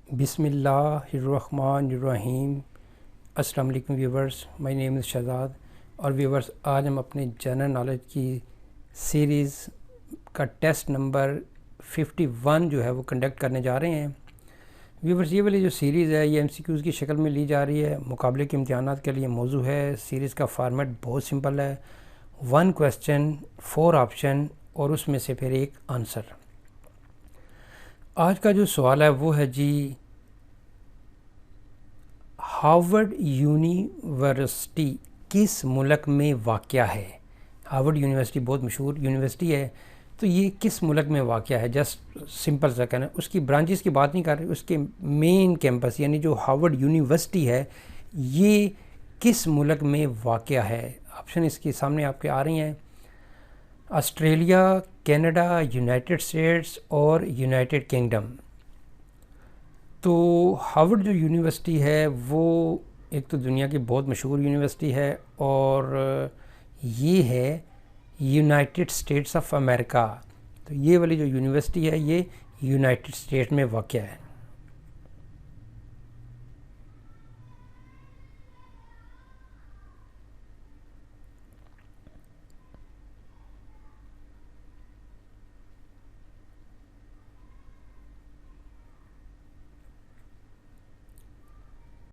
بسم اللہ الرحمن الرحیم۔ السلام علیکم ویورز، مائی نیم از شہزاد۔ اور ویورز، آج ہم اپنے جنرل نالج کی سیریز کا ٹیسٹ نمبر 51 جو ہے وہ کنڈکٹ کرنے جا رہے ہیں۔ ویورز، یہ والی جو سیریز ہے یہ MCQs کی شکل میں لی جا رہی ہے، مقابلے کے امتحانات کے لیے موضوع ہے۔ سیریز کا فارمیٹ بہت سمپل ہے، 1 کویسچن 4 آپشن اور اس میں سے پھر ایک آنسر۔ آج کا جو سوال ہے وہ ہے جی، ہارورڈ یونیورسٹی کس ملک میں واقع ہے؟ ہارورڈ یونیورسٹی بہت مشہور یونیورسٹی ہے، تو یہ کس ملک میں واقع ہے؟ جسٹ سمپل سا کہنا، اس کی برانچز کی بات نہیں کر رہے، اس کے مین کیمپس یعنی جو ہارورڈ یونیورسٹی ہے یہ کس ملک میں واقع ہے؟ آپشن اس کے سامنے آپ کے آ رہی ہیں: آسٹریلیا، کینیڈا، یونائٹڈ اسٹیٹس اور یونائٹڈ کنگڈم۔ تو ہارورڈ جو یونیورسٹی ہے وہ ایک تو دنیا کی بہت مشہور یونیورسٹی ہے اور یہ ہے یونائٹڈ اسٹیٹس آف امریکہ۔ تو یہ والی جو یونیورسٹی ہے یہ یونائٹڈ اسٹیٹ میں واقع ہے۔